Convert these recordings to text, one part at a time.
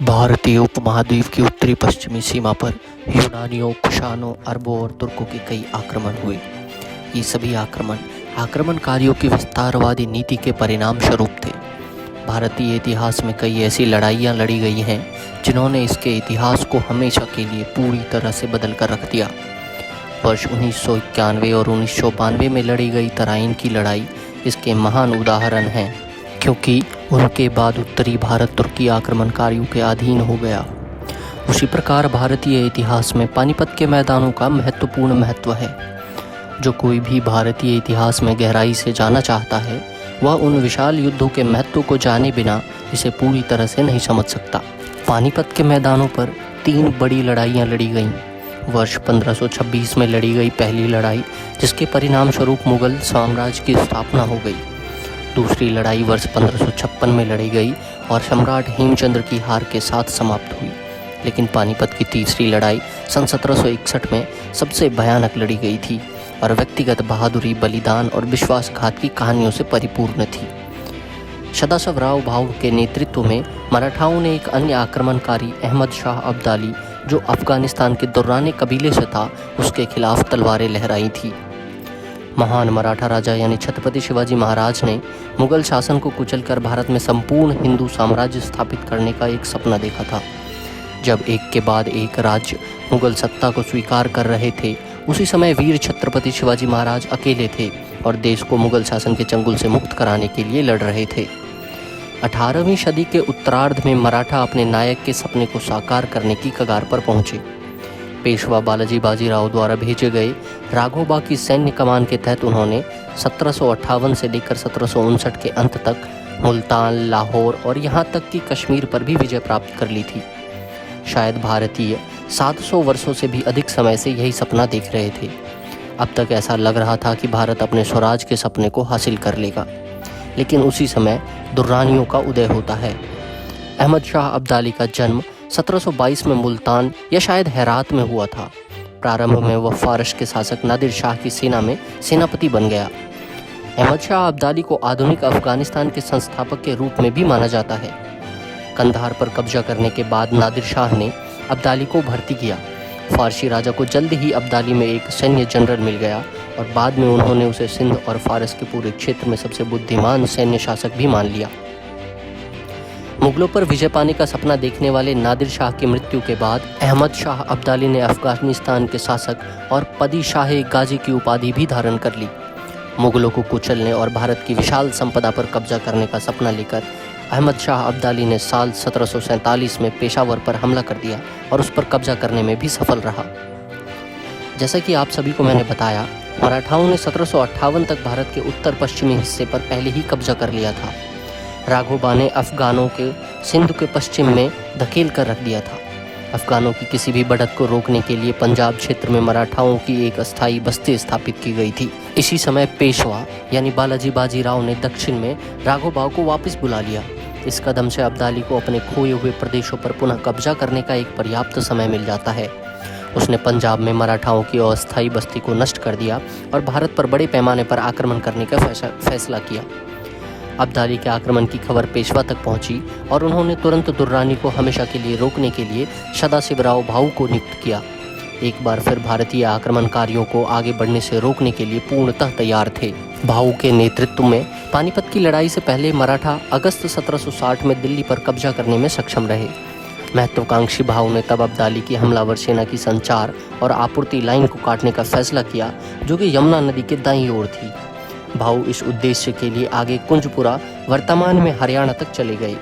भारतीय उपमहाद्वीप की उत्तरी पश्चिमी सीमा पर यूनानियों, कुषाणों, अरबों और तुर्कों के कई आक्रमण हुए। ये सभी आक्रमणकारियों की विस्तारवादी नीति के परिणाम स्वरूप थे। भारतीय इतिहास में कई ऐसी लड़ाइयाँ लड़ी गई हैं जिन्होंने इसके इतिहास को हमेशा के लिए पूरी तरह से बदल कर रख दिया। वर्ष 1991 और 1992 में लड़ी गई तराइन की लड़ाई इसके महान उदाहरण हैं, क्योंकि उनके बाद उत्तरी भारत तुर्की आक्रमणकारियों के अधीन हो गया। उसी प्रकार भारतीय इतिहास में पानीपत के मैदानों का महत्वपूर्ण महत्व है। जो कोई भी भारतीय इतिहास में गहराई से जाना चाहता है वह उन विशाल युद्धों के महत्व को जाने बिना इसे पूरी तरह से नहीं समझ सकता। पानीपत के मैदानों पर 3 बड़ी लड़ाइयाँ लड़ी गईं। वर्ष 1526 में लड़ी गई पहली लड़ाई, जिसके परिणाम स्वरूप मुगल साम्राज्य की स्थापना हो गई। दूसरी लड़ाई वर्ष 1556 में लड़ी गई और सम्राट हेमचंद्र की हार के साथ समाप्त हुई। लेकिन पानीपत की तीसरी लड़ाई सन 1761 में सबसे भयानक लड़ी गई थी और व्यक्तिगत बहादुरी, बलिदान और विश्वासघात की कहानियों से परिपूर्ण थी। सदाशिवराव भाऊ के नेतृत्व में मराठाओं ने एक अन्य आक्रमणकारी अहमद शाह अब्दाली, जो अफगानिस्तान के दुर्रानी कबीले से था, उसके खिलाफ तलवारें लहराई थी। महान मराठा राजा यानी छत्रपति शिवाजी महाराज ने मुगल शासन को कुचलकर भारत में संपूर्ण हिंदू साम्राज्य स्थापित करने का एक सपना देखा था। जब एक के बाद एक राज्य मुगल सत्ता को स्वीकार कर रहे थे, उसी समय वीर छत्रपति शिवाजी महाराज अकेले थे और देश को मुगल शासन के चंगुल से मुक्त कराने के लिए लड़ रहे थे। 18वीं सदी के उत्तरार्ध में मराठा अपने नायक के सपने को साकार करने की कगार पर पहुंचे। पेशवा बालाजी बाजीराव द्वारा भेजे गए राघोबा की सैन्य कमान के तहत उन्होंने 1758 से लेकर 1759 के अंत तक मुल्तान, लाहौर और यहाँ तक कि कश्मीर पर भी विजय प्राप्त कर ली थी। शायद भारतीय 700 वर्षों से भी अधिक समय से यही सपना देख रहे थे। अब तक ऐसा लग रहा था कि भारत अपने स्वराज के सपने को हासिल कर लेगा, लेकिन उसी समय दुर्रानियों का उदय होता है। अहमद शाह अब्दाली का जन्म 1722 में मुल्तान या शायद हेरात में हुआ था। प्रारंभ में वह फारस के शासक नादिर शाह की सेना में सेनापति बन गया। अहमद शाह अब्दाली को आधुनिक अफगानिस्तान के संस्थापक के रूप में भी माना जाता है। कंधार पर कब्जा करने के बाद नादिर शाह ने अब्दाली को भर्ती किया। फारसी राजा को जल्द ही अब्दाली में एक सैन्य जनरल मिल गया और बाद में उन्होंने उसे सिंध और फारस के पूरे क्षेत्र में सबसे बुद्धिमान सैन्य शासक भी मान लिया। मुगलों पर विजय पाने का सपना देखने वाले नादिर शाह की मृत्यु के बाद अहमद शाह अब्दाली ने अफगानिस्तान के शासक और पदी शाह गाजी की उपाधि भी धारण कर ली। मुगलों को कुचलने और भारत की विशाल संपदा पर कब्जा करने का सपना लेकर अहमद शाह अब्दाली ने साल 1747 में पेशावर पर हमला कर दिया और उस पर कब्जा करने में भी सफल रहा। जैसा कि आप सभी को मैंने बताया, मराठाओं ने 1758 तक भारत के उत्तर पश्चिमी हिस्से पर पहले ही कब्जा कर लिया था। राघोबा ने अफगानों के सिंध के पश्चिम में धकेल कर रख दिया था। अफगानों की किसी भी बढ़त को रोकने के लिए पंजाब क्षेत्र में मराठाओं की एक अस्थायी बस्ती स्थापित की गई थी। इसी समय पेशवा यानी बालाजी बाजीराव ने दक्षिण में राघोबा को वापस बुला लिया। इस कदम से अब्दाली को अपने खोए हुए प्रदेशों पर पुनः कब्जा करने का एक पर्याप्त समय मिल जाता है। उसने पंजाब में मराठाओं की अस्थायी बस्ती को नष्ट कर दिया और भारत पर बड़े पैमाने पर आक्रमण करने का फैसला किया। अब्दाली के आक्रमण की खबर पेशवा तक पहुंची और उन्होंने तुरंत दुर्रानी को हमेशा के लिए रोकने के लिए सदाशिवराव भाऊ को नियुक्त किया। एक बार फिर भारतीय आक्रमणकारियों को आगे बढ़ने से रोकने के लिए पूर्णतः तैयार थे। भाऊ के नेतृत्व में पानीपत की लड़ाई से पहले मराठा अगस्त 1760 में दिल्ली पर कब्जा करने में सक्षम रहे। महत्वाकांक्षी भाऊ ने तब अब्दाली की हमलावर सेना की संचार और आपूर्ति लाइन को काटने का फैसला किया, जो कि यमुना नदी के दाईं ओर थी। भाऊ इस उद्देश्य के लिए आगे कुंजपुरा, वर्तमान में हरियाणा तक चले गए।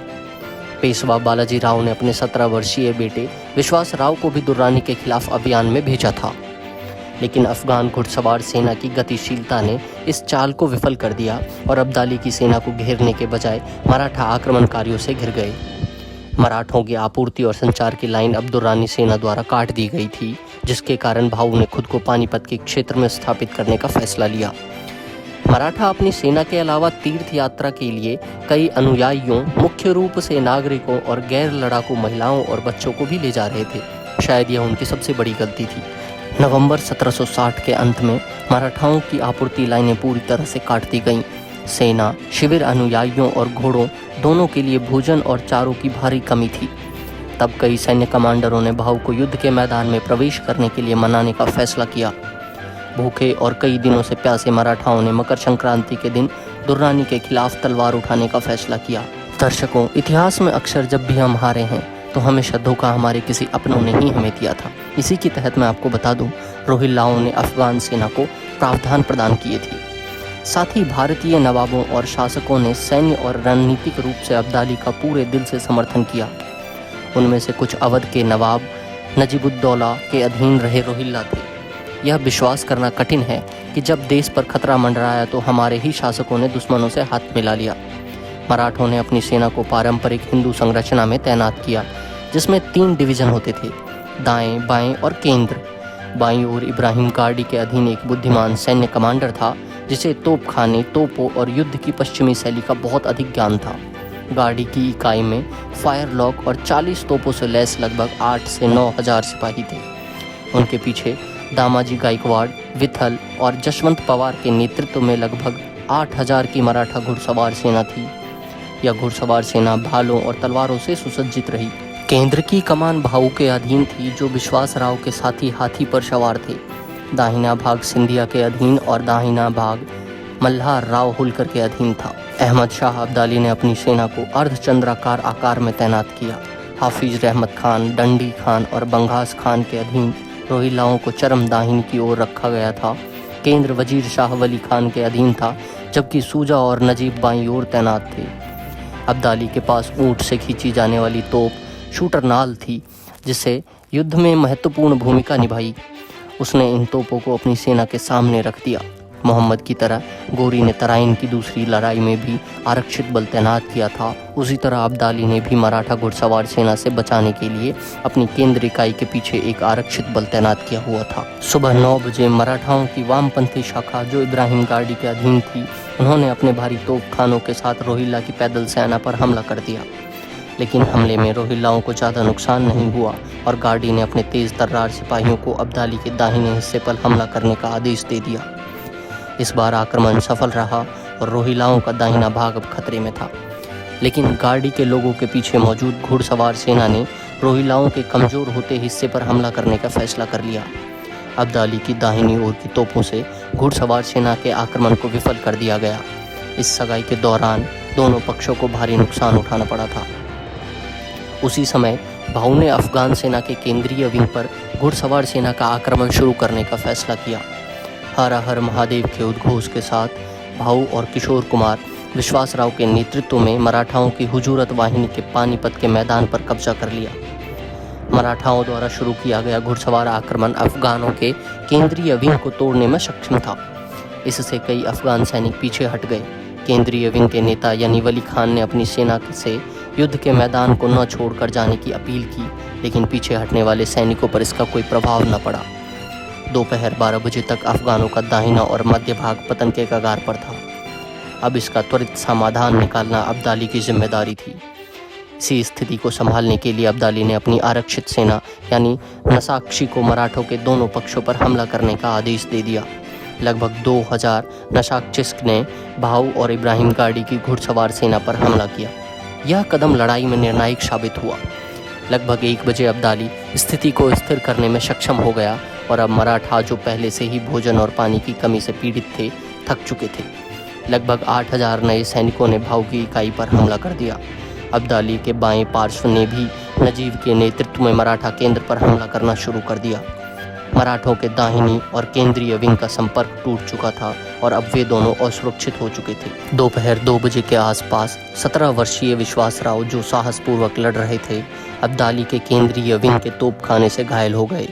पेशवा बालाजी राव ने अपने 17 वर्षीय बेटे विश्वास राव को भी दुर्रानी के खिलाफ अभियान में भेजा था, लेकिन अफगान घुड़सवार सेना की गतिशीलता ने इस चाल को विफल कर दिया और अब्दाली की सेना को घेरने के बजाय मराठा आक्रमणकारियों से घिर गए। मराठों की आपूर्ति और संचार की लाइन अब दुर्रानी सेना द्वारा काट दी गई थी, जिसके कारण भाऊ ने खुद को पानीपत के क्षेत्र में स्थापित करने का फैसला लिया। मराठा अपनी सेना के अलावा तीर्थ यात्रा के लिए कई अनुयायियों, मुख्य रूप से नागरिकों और गैर लड़ाकू महिलाओं और बच्चों को भी ले जा रहे थे। शायद यह उनकी सबसे बड़ी गलती थी। नवंबर 1760 के अंत में मराठाओं की आपूर्ति लाइनें पूरी तरह से काट दी गईं। सेना, शिविर अनुयायियों और घोड़ों दोनों के लिए भोजन और चारों की भारी कमी थी। तब कई सैन्य कमांडरों ने भाऊ को युद्ध के मैदान में प्रवेश करने के लिए मनाने का फैसला किया। भूखे और कई दिनों से प्यासे मराठाओं ने मकर संक्रांति के दिन दुर्रानी के खिलाफ तलवार उठाने का फैसला किया। दर्शकों, इतिहास में अक्सर जब भी हम हारे हैं तो हमेशा धोखा हमारे किसी अपनों ने ही हमें दिया था। इसी के तहत मैं आपको बता दूं, रोहिल्लाओं ने अफगान सेना को प्रावधान प्रदान किए थे। साथ ही भारतीय नवाबों और शासकों ने सैन्य और रणनीतिक रूप से अब्दाली का पूरे दिल से समर्थन किया। उनमें से कुछ अवध के नवाब नजीबुद्दौला के अधीन रहे रोहिल्ला थे। यह विश्वास करना कठिन है कि जब देश पर खतरा मंडराया तो हमारे ही शासकों ने दुश्मनों से हाथ मिला लिया। मराठों ने अपनी सेना को पारंपरिक हिंदू संरचना में तैनात किया, जिसमें 3 डिवीज़न होते थे, दाएं, बाएं और केंद्र। बाईं ओर इब्राहिम गार्डी के अधीन एक बुद्धिमान सैन्य कमांडर था, जिसे तोपखाने, तोपों और युद्ध की पश्चिमी शैली का बहुत अधिक ज्ञान था। गार्डी की इकाई में फायरलॉक और 40 तोपों से लैस लगभग 8 से 9 हज़ार सिपाही थे। उनके पीछे दामाजी गायकवाड़, विठल और जशवंत पवार के नेतृत्व में लगभग 8,000 की मराठा घुड़सवार सेना थी। यह घुड़सवार सेना भालों और तलवारों से सुसज्जित रही। केंद्र की कमान भाऊ के अधीन थी, जो विश्वास राव के साथी हाथी पर सवार थे। दाहिना भाग सिंधिया के अधीन और दाहिना भाग मल्हार राव होलकर के अधीन था। अहमद शाह अब्दाली ने अपनी सेना को अर्धचंद्राकार आकार में तैनात किया। हाफिज रहमत खान, डंडी खान और बंगास खान के अधीन रोहिल्लाओं को चरम दाहिनी की ओर रखा गया था। केंद्र वजीर शाह वली खान के अधीन था, जबकि सूजा और नजीब बाईं ओर तैनात थे। अब्दाली के पास ऊंट से खींची जाने वाली तोप शूटर नाल थी, जिससे युद्ध में महत्वपूर्ण भूमिका निभाई। उसने इन तोपों को अपनी सेना के सामने रख दिया। मोहम्मद की तरह गोरी ने तराइन की दूसरी लड़ाई में भी आरक्षित बल तैनात किया था। उसी तरह अब्दाली ने भी मराठा घुड़सवार सेना से बचाने के लिए अपनी केंद्र इकाई के पीछे एक आरक्षित बल तैनात किया हुआ था। सुबह 9 बजे मराठाओं की वामपंथी शाखा, जो इब्राहिम गार्डी के अधीन थी, उन्होंने अपने भारी तोपखानों के साथ रोहिल्ला की पैदल सेना पर हमला कर दिया। लेकिन हमले में रोहिल्लाओं को ज़्यादा नुकसान नहीं हुआ और गार्डी ने अपने तेज तर्रार सिपाहियों को अब्दाली के दाहिने हिस्से पर हमला करने का आदेश दे दिया। इस बार आक्रमण सफल रहा और रोहिल्लाओं का दाहिना भाग अब खतरे में था। लेकिन गार्डी के लोगों के पीछे मौजूद घुड़सवार सेना ने रोहिल्लाओं के कमज़ोर होते हिस्से पर हमला करने का फैसला कर लिया। अब्दाली की दाहिनी ओर की तोपों से घुड़सवार सेना के आक्रमण को विफल कर दिया गया। इस सगाई के दौरान दोनों पक्षों को भारी नुकसान उठाना पड़ा था। उसी समय भाऊ ने अफगान सेना के केंद्रीय विंग पर घुड़सवार सेना का आक्रमण शुरू करने का फैसला किया। हर हर महादेव के उद्घोष के साथ भाऊ और किशोर कुमार विश्वासराव के नेतृत्व में मराठाओं की हुजूरत वाहिनी के पानीपत के मैदान पर कब्जा कर लिया। मराठाओं द्वारा शुरू किया गया घुड़सवार आक्रमण अफगानों के केंद्रीय विंग को तोड़ने में सक्षम था। इससे कई अफगान सैनिक पीछे हट गए। केंद्रीय विंग के नेता यानी वली खान ने अपनी सेना से युद्ध के मैदान को न छोड़कर जाने की अपील की, लेकिन पीछे हटने वाले सैनिकों पर इसका कोई प्रभाव न पड़ा। दोपहर 12 बजे तक अफगानों का दाहिना और मध्य भाग पतन के कगार पर था। अब इसका त्वरित समाधान निकालना अब्दाली की जिम्मेदारी थी। इसी स्थिति को संभालने के लिए अब्दाली ने अपनी आरक्षित सेना यानी नसाक्षी को मराठों के दोनों पक्षों पर हमला करने का आदेश दे दिया। लगभग 2000 नसाक्षिस्क ने भाऊ और इब्राहिम गार्डी की घुड़सवार सेना पर हमला किया। यह कदम लड़ाई में निर्णायक साबित हुआ। लगभग 1 बजे अब्दाली स्थिति को स्थिर करने में सक्षम हो गया और अब मराठा, जो पहले से ही भोजन और पानी की कमी से पीड़ित थे, थक चुके थे। लगभग 8000 नए सैनिकों ने भाऊ की इकाई पर हमला कर दिया। अब्दाली के बाएं पार्श्व ने भी नजीब के नेतृत्व में मराठा केंद्र पर हमला करना शुरू कर दिया। मराठों के दाहिनी और केंद्रीय विंग का संपर्क टूट चुका था और अब वे दोनों असुरक्षित हो चुके थे। दोपहर 2 बजे के आसपास 17 वर्षीय विश्वासराव, जो साहसपूर्वक लड़ रहे थे, अब्दाली के केंद्रीय विंग के तोपखाने से घायल हो गए।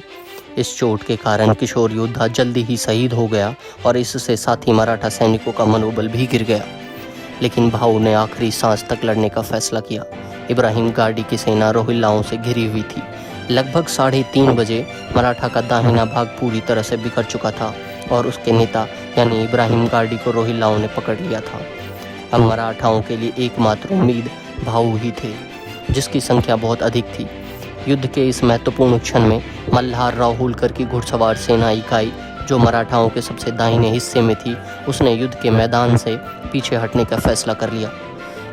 इस चोट के कारण किशोर योद्धा जल्दी ही शहीद हो गया और इससे साथी मराठा सैनिकों का मनोबल भी गिर गया। लेकिन भाऊ ने आखिरी सांस तक लड़ने का फैसला किया। इब्राहिम गार्डी की सेना रोहिल्लाओं से घिरी हुई थी। लगभग 3:30 बजे मराठा का दाहिना भाग पूरी तरह से बिखर चुका था और उसके नेता यानी इब्राहिम गार्डी को रोहिल्लाओं ने पकड़ लिया था। अब मराठाओं के लिए एकमात्र उम्मीद भाऊ ही थे, जिसकी संख्या बहुत अधिक थी। युद्ध के इस महत्वपूर्ण क्षण में मल्हार राव होलकर की घुड़सवार सेना इकाई, जो मराठाओं के सबसे दाहिने हिस्से में थी, उसने युद्ध के मैदान से पीछे हटने का फैसला कर लिया।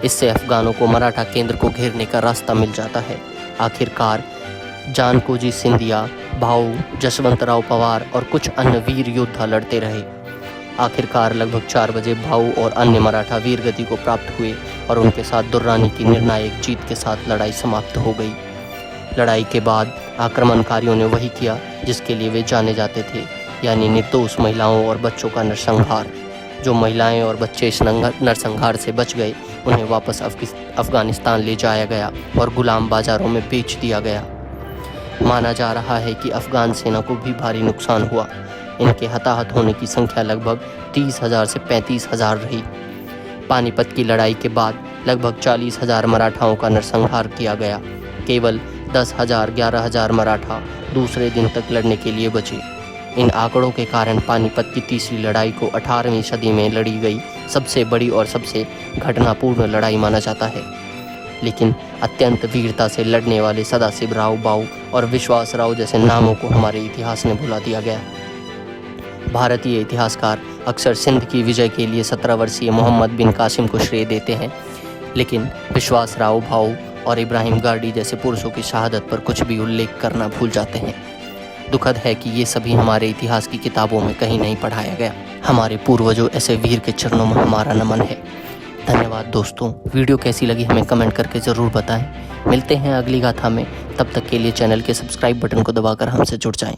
इससे अफगानों को मराठा केंद्र को घेरने का रास्ता मिल जाता है आखिरकार जानकोजी सिंधिया, भाऊ जसवंतराव पवार और कुछ अन्य वीर योद्धा लड़ते रहे। आखिरकार लगभग 4 बजे भाऊ और अन्य मराठा वीर गति को प्राप्त हुए और उनके साथ दुर्रानी की निर्णायक जीत के साथ लड़ाई समाप्त हो गई। लड़ाई के बाद आक्रमणकारियों ने वही किया जिसके लिए वे जाने जाते थे, यानी निर्दोष महिलाओं और बच्चों का नरसंहार। जो महिलाएं और बच्चे इस नरसंहार से बच गए उन्हें वापस अफगानिस्तान ले जाया गया और गुलाम बाजारों में बेच दिया गया। माना जा रहा है कि अफगान सेना को भी भारी नुकसान हुआ। इनके हताहत होने की संख्या लगभग 30,000 से 35,000 रही। पानीपत की लड़ाई के बाद लगभग 40,000 मराठाओं का नरसंहार किया गया। केवल 10,000-11,000 मराठा दूसरे दिन तक लड़ने के लिए बचे। इन आंकड़ों के कारण पानीपत की तीसरी लड़ाई को 18वीं सदी में लड़ी गई सबसे बड़ी और सबसे घटनापूर्ण लड़ाई माना जाता है। लेकिन अत्यंत वीरता से लड़ने वाले सदाशिवराव भाऊ और विश्वासराव जैसे नामों को हमारे इतिहास ने भुला दिया गया। भारतीय इतिहासकार अक्सर सिंध की विजय के लिए 17 वर्षीय मोहम्मद बिन कासिम को श्रेय देते हैं, लेकिन विश्वासराव भाऊ और इब्राहिम गार्डी जैसे पुरुषों की शहादत पर कुछ भी उल्लेख करना भूल जाते हैं। दुखद है कि ये सभी हमारे इतिहास की किताबों में कहीं नहीं पढ़ाया गया। हमारे पूर्वजों ऐसे वीर के चरणों में हमारा नमन है। धन्यवाद दोस्तों। वीडियो कैसी लगी हमें कमेंट करके ज़रूर बताएं। मिलते हैं अगली गाथा में, तब तक के लिए चैनल के सब्सक्राइब बटन को दबाकर हमसे जुड़ जाएं।